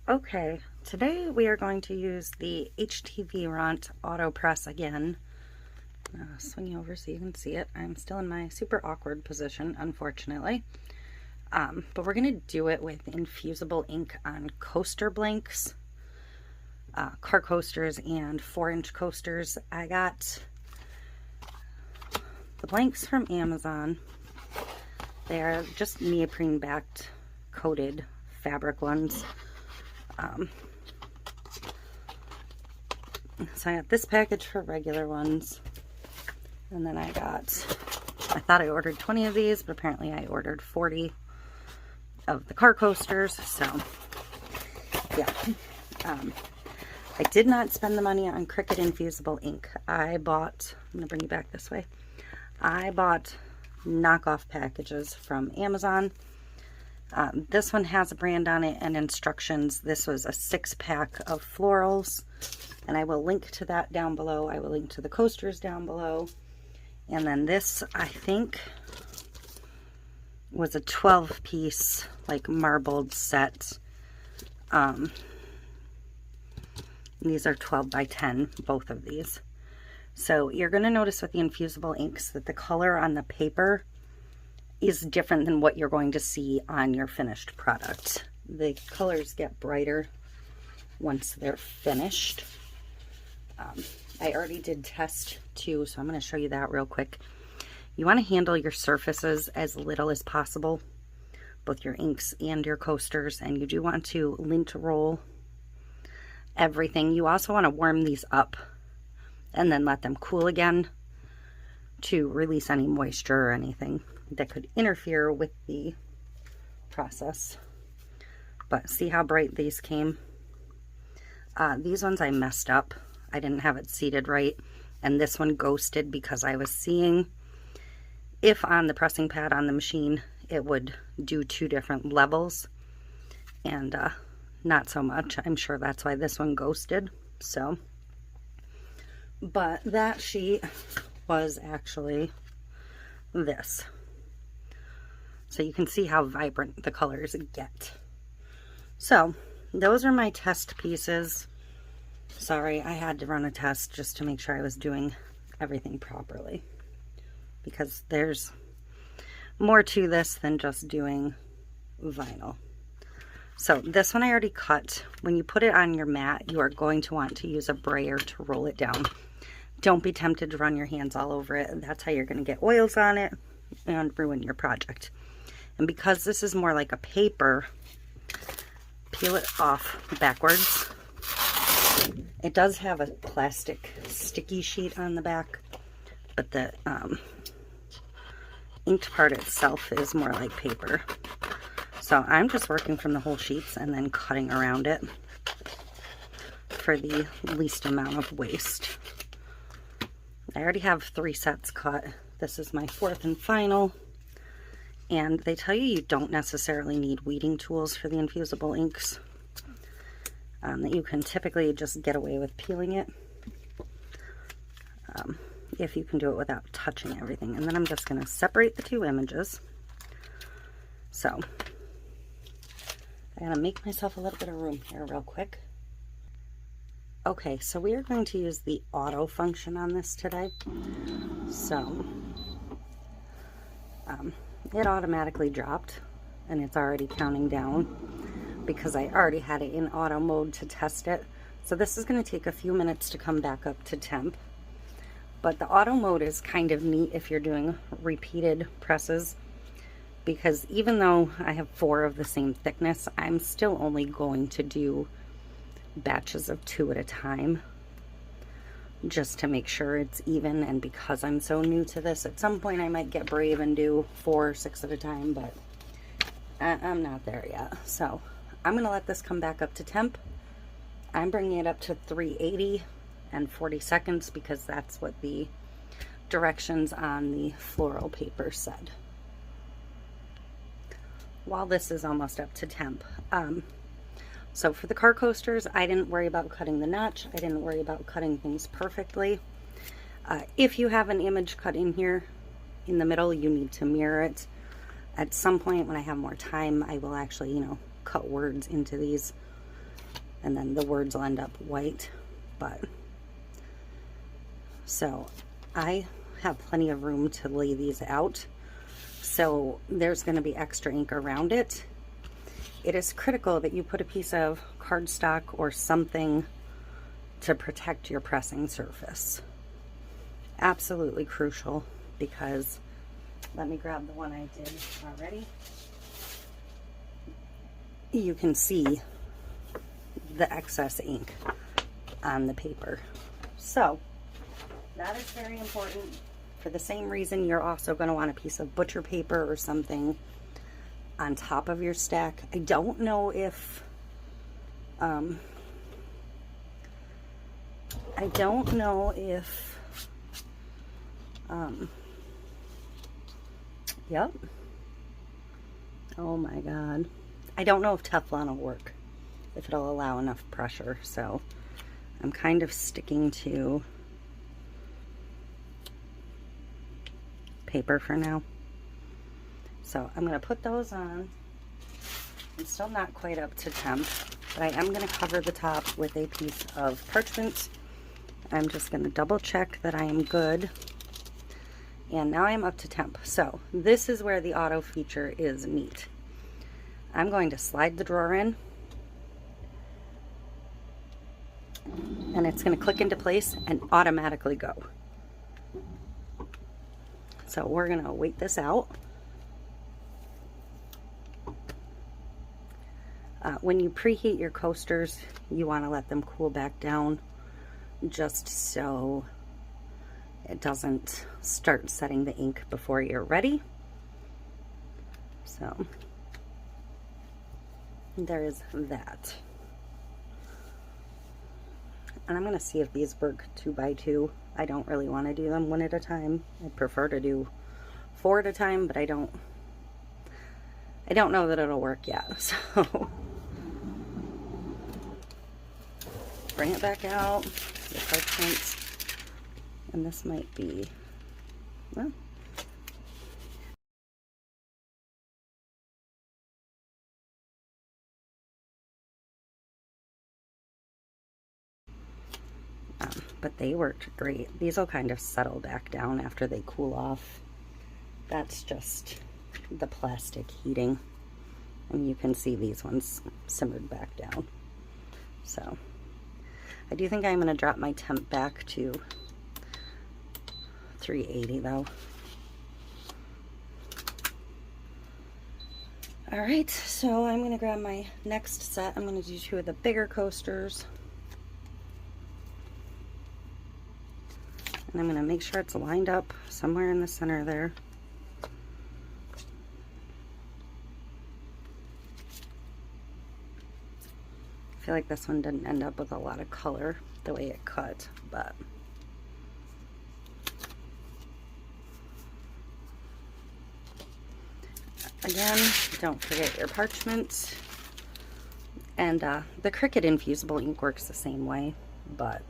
Okay, today we are going to use the HTVRont Auto Press again. Swing you over so you can see it. I'm still in my super awkward position, unfortunately. But we're going to do it with infusible ink on coaster blanks, car coasters, and 4-inch coasters. I got the blanks from Amazon. They are just neoprene backed coated fabric ones. So I got this package for regular ones, and then I thought I ordered 20 of these, but apparently I ordered 40 of the car coasters. So yeah, I did not spend the money on Cricut infusible ink. I'm gonna bring you back this way. I bought knockoff packages from Amazon. This one has a brand on it and instructions. This was a 6-pack of florals, and I will link to that down below. I will link to the coasters down below. And then this, I think, was a 12-piece, like, marbled set. These are 12 by 10, both of these. So you're going to notice with the infusible inks that the color on the paper is different than what you're going to see on your finished product. The colors get brighter once they're finished. I already did test too, so I'm going to show you that real quick. You want to handle your surfaces as little as possible, both your inks and your coasters, and you do want to lint roll everything. You also want to warm these up and then let them cool again to release any moisture or anything that could interfere with the process. But see how bright these came? These ones I messed up. I didn't have it seated right, and this one ghosted because I was seeing if on the pressing pad on the machine it would do 2 different levels, and not so much. I'm sure that's why this one ghosted. So, but that sheet was actually this. So you can see how vibrant the colors get. So those are my test pieces. Sorry, I had to run a test just to make sure I was doing everything properly, because there's more to this than just doing vinyl. So this one I already cut. When you put it on your mat, you are going to want to use a brayer to roll it down. Don't be tempted to run your hands all over it. That's how you're going to get oils on it and ruin your project. And because this is more like a paper, peel it off backwards. It does have a plastic sticky sheet on the back, but the inked part itself is more like paper. So I'm just working from the whole sheets and then cutting around it for the least amount of waste. I already have 3 sets cut. This is my 4th and final. And they tell you don't necessarily need weeding tools for the infusible inks. That you can typically just get away with peeling it. If you can do it without touching everything. And then I'm just going to separate the 2 images. So, I gotta make myself a little bit of room here real quick. Okay, so we are going to use the auto function on this today. So, it automatically dropped, and it's already counting down because I already had it in auto mode to test it. So this is going to take a few minutes to come back up to temp. But the auto mode is kind of neat if you're doing repeated presses, because even though I have 4 of the same thickness, I'm still only going to do batches of 2 at a time, just to make sure it's even. And because I'm so new to this, at some point I might get brave and do 4 or 6 at a time, but I'm not there yet. So I'm going to let this come back up to temp. I'm bringing it up to 380 and 40 seconds because that's what the directions on the floral paper said. While this is almost up to temp. So for the car coasters, I didn't worry about cutting the notch. I didn't worry about cutting things perfectly. If you have an image cut in here in the middle, you need to mirror it. At some point when I have more time, I will actually, cut words into these and then the words will end up white. But so I have plenty of room to lay these out, so there's going to be extra ink around it. It is critical that you put a piece of cardstock or something to protect your pressing surface. Absolutely crucial, because let me grab the one I did already. You can see the excess ink on the paper. So that is very important. For the same reason, you're also going to want a piece of butcher paper or something on top of your stack. I don't know if yep. Oh my God. I don't know if Teflon will work, if it'll allow enough pressure. So I'm kind of sticking to paper for now. So I'm going to put those on. I'm still not quite up to temp, but I am going to cover the top with a piece of parchment. I'm just going to double check that I am good. And now I'm up to temp. So this is where the auto feature is neat. I'm going to slide the drawer in, and it's going to click into place and automatically go. So we're going to wait this out. When you preheat your coasters, you want to let them cool back down, just so it doesn't start setting the ink before you're ready. So there is that. And I'm going to see if these work 2x2. I don't really want to do them one at a time. I prefer to do 4 at a time, but I don't know that it'll work yet. So bring it back out, the parchment, and this might be, well, but they worked great. These will kind of settle back down after they cool off. That's just the plastic heating, and you can see these ones simmered back down. So I do think I'm going to drop my temp back to 380 though. Alright, so I'm going to grab my next set. I'm going to do 2 of the bigger coasters. And I'm going to make sure it's lined up somewhere in the center there. I feel like this one didn't end up with a lot of color the way it cut, but again, don't forget your parchment. And the Cricut infusible ink works the same way, but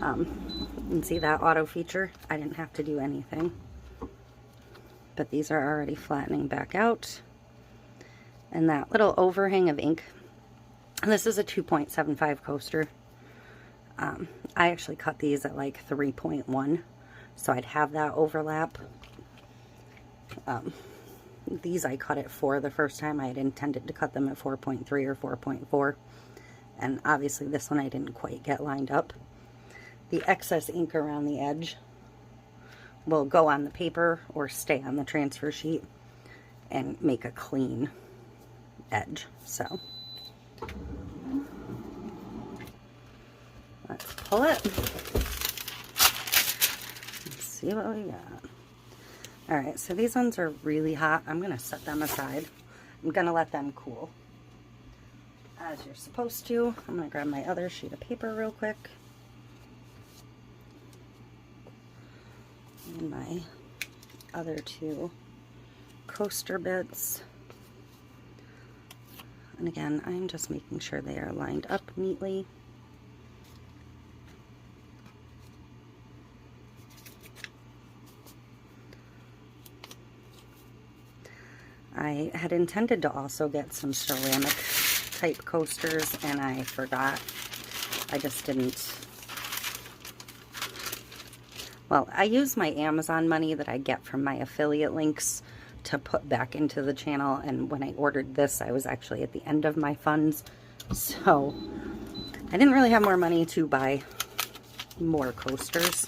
you can see that auto feature. I didn't have to do anything, but these are already flattening back out. And that little overhang of ink, and this is a 2.75 coaster. I actually cut these at like 3.1, so I'd have that overlap. These I cut at 4 the first time. I had intended to cut them at 4.3 or 4.4, and obviously this one I didn't quite get lined up. The excess ink around the edge will go on the paper or stay on the transfer sheet and make a clean edge. So let's pull it. Let's see what we got. Alright, so these ones are really hot. I'm going to set them aside. I'm going to let them cool, as you're supposed to. I'm going to grab my other sheet of paper real quick. And my other 2 coaster bits. And again, I'm just making sure they are lined up neatly. I had intended to also get some ceramic type coasters and I forgot. I just didn't. Well, I use my Amazon money that I get from my affiliate links to put back into the channel, and when I ordered this, I was actually at the end of my funds, so I didn't really have more money to buy more coasters.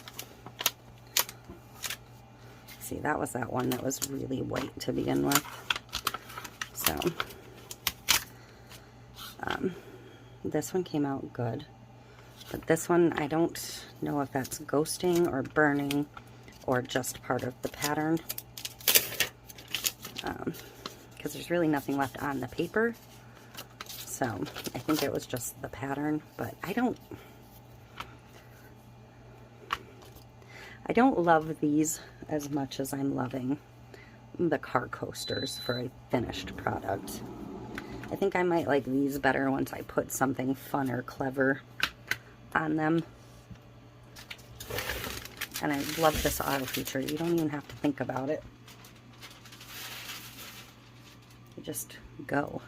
See, that was that one that was really white to begin with. So, this one came out good. But this one, I don't know if that's ghosting or burning or just part of the pattern. Because there's really nothing left on the paper. So, I think it was just the pattern. But I don't love these as much as I'm loving the car coasters for a finished product. I think I might like these better once I put something fun or clever on them. And I love this auto feature. You don't even have to think about it. You just go.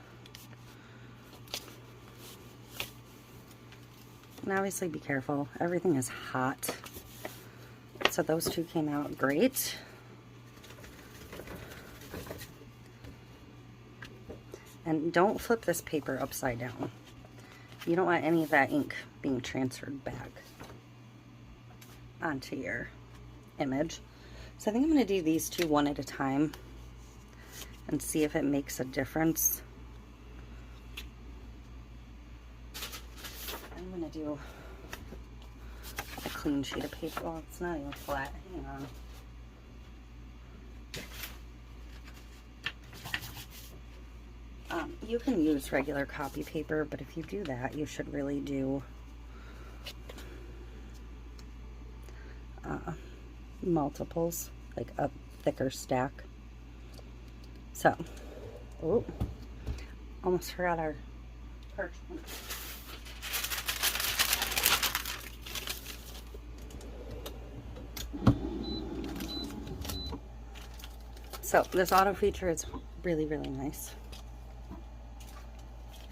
And obviously be careful. Everything is hot. So those two came out great. And don't flip this paper upside down. You don't want any of that ink being transferred back onto your image. So I think I'm going to do these two one at a time and see if it makes a difference. I'm going to do a clean sheet of paper. Well, it's not even flat. Hang on. You can use regular copy paper, but if you do that, you should really do multiples, like a thicker stack. So, oh, almost forgot our parchment. So, this auto feature is really, really nice.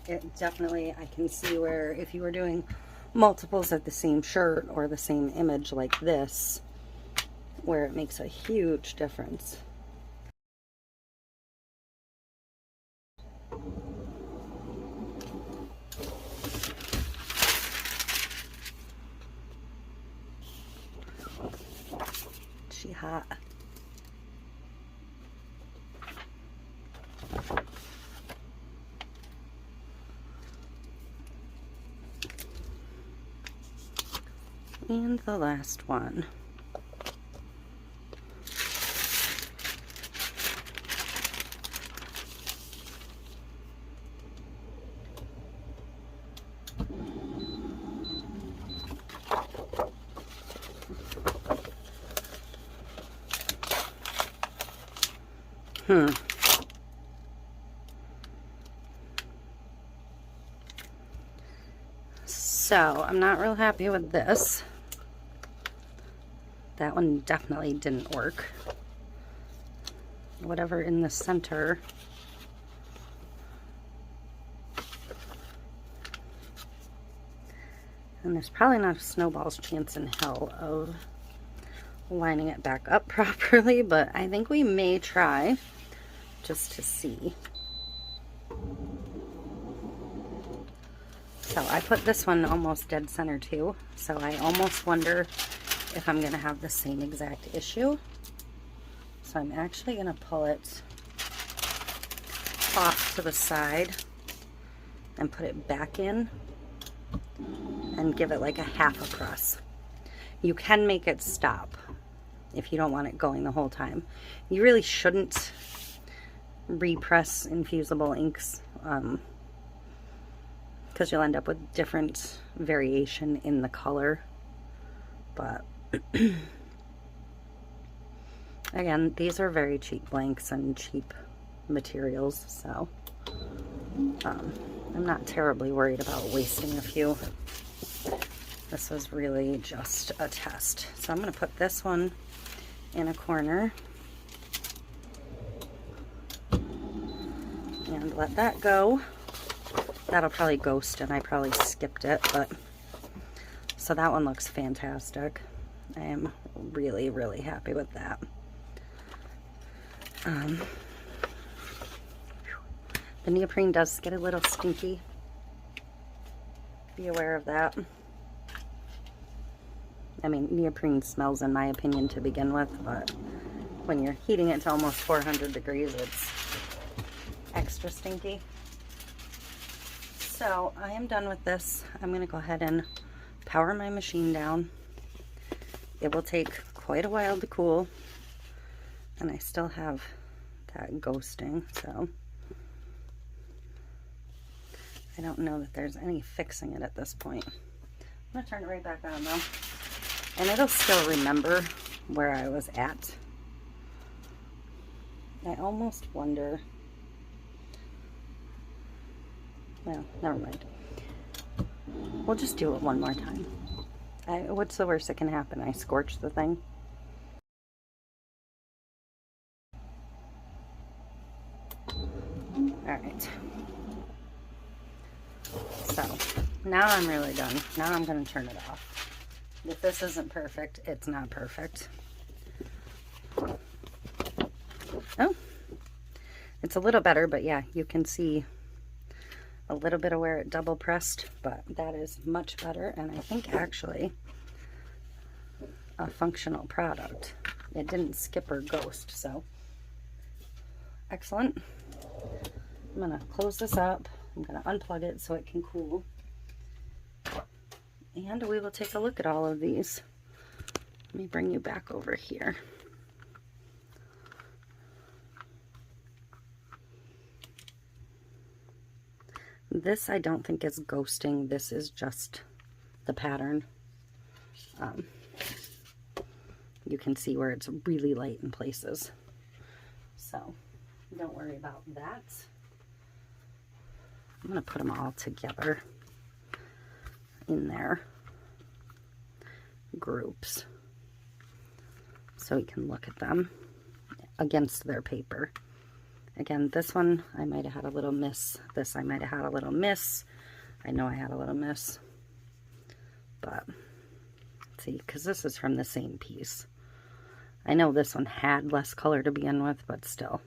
It definitely, I can see where if you were doing multiples of the same shirt or the same image like this, where it makes a huge difference. She hot. And the last one. So, I'm not real happy with this. That one definitely didn't work. Whatever in the center. And there's probably not a snowball's chance in hell of lining it back up properly, but I think we may try just to see. So I put this one almost dead center too, so I almost wonder if I'm going to have the same exact issue. So I'm actually going to pull it off to the side and put it back in and give it like a half a press. You can make it stop if you don't want it going the whole time. You really shouldn't repress infusible inks because you'll end up with different variation in the color. But again, these are very cheap blanks and cheap materials, so I'm not terribly worried about wasting a few. This was really just a test. So I'm going to put this one in a corner and let that go. That'll probably ghost, and I probably skipped it, but so that one looks fantastic. I am really, really happy with that. The neoprene does get a little stinky. Be aware of that. I mean, neoprene smells, in my opinion, to begin with, but when you're heating it to almost 400 degrees, it's extra stinky. So I am done with this. I'm going to go ahead and power my machine down. It will take quite a while to cool, and I still have that ghosting, so I don't know that there's any fixing it at this point. I'm going to turn it right back on though, and it'll still remember where I was at. I almost wonder, well, never mind. We'll just do it one more time. What's the worst that can happen? I scorch the thing. Alright. So, now I'm really done. Now I'm going to turn it off. If this isn't perfect, it's not perfect. Oh, it's a little better, but yeah, you can see a little bit of where it double pressed, but that is much better, and I think actually a functional product. It didn't skip or ghost, so excellent. I'm gonna close this up. I'm gonna unplug it so it can cool, and we will take a look at all of these. Let me bring you back over here. This I don't think is ghosting. This is just the pattern. You can see where it's really light in places. So don't worry about that. I'm going to put them all together in their groups so you can look at them against their paper. Again, this one, I might have had a little miss. This, I might have had a little miss. I know I had a little miss. But, see, because this is from the same piece. I know this one had less color to begin with, but still.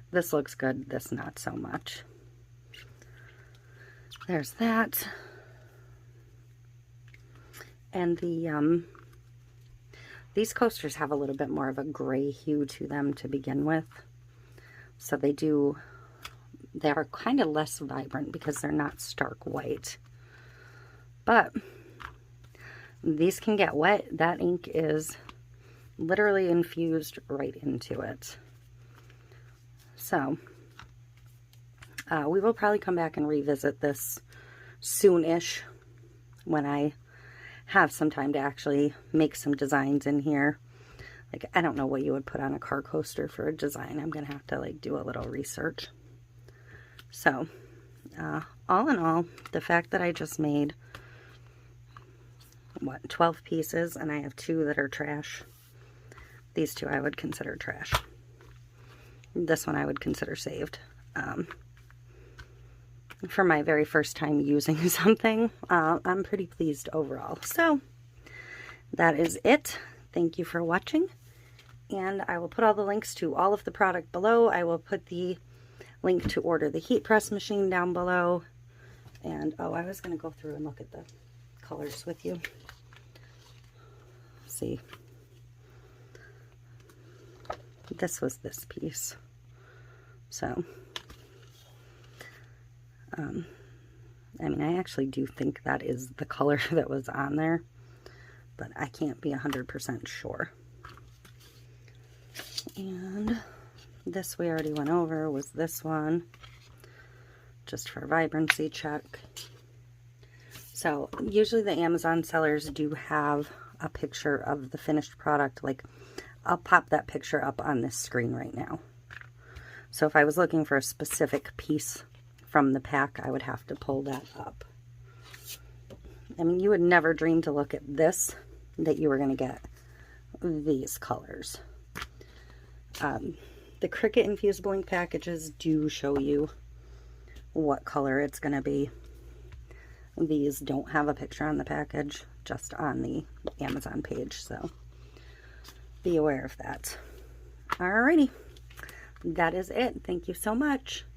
This looks good, this not so much. There's that. And the, these coasters have a little bit more of a gray hue to them to begin with. So they are kind of less vibrant because they're not stark white. But these can get wet. That ink is literally infused right into it. So we will probably come back and revisit this soon-ish when I have some time to actually make some designs in here. Like, I don't know what you would put on a car coaster for a design. I'm going to have to, like, do a little research. So, all in all, the fact that I just made, what, 12 pieces, and I have 2 that are trash. These 2 I would consider trash. This one I would consider saved. For my very first time using something, I'm pretty pleased overall. So, that is it. Thank you for watching, and I will put all the links to all of the product below. I will put the link to order the heat press machine down below, and oh, I was going to go through and look at the colors with you. See, this was this piece, so I mean, I actually do think that is the color that was on there, but I can't be 100% sure. And this we already went over, was this one, just for vibrancy check. So usually the Amazon sellers do have a picture of the finished product. Like, I'll pop that picture up on this screen right now. So if I was looking for a specific piece from the pack, I would have to pull that up. I mean, you would never dream to look at this that you were going to get these colors. The Cricut infusible ink packages do show you what color it's going to be. These don't have a picture on the package, just on the Amazon page, so be aware of that. Alrighty, that is it. Thank you so much.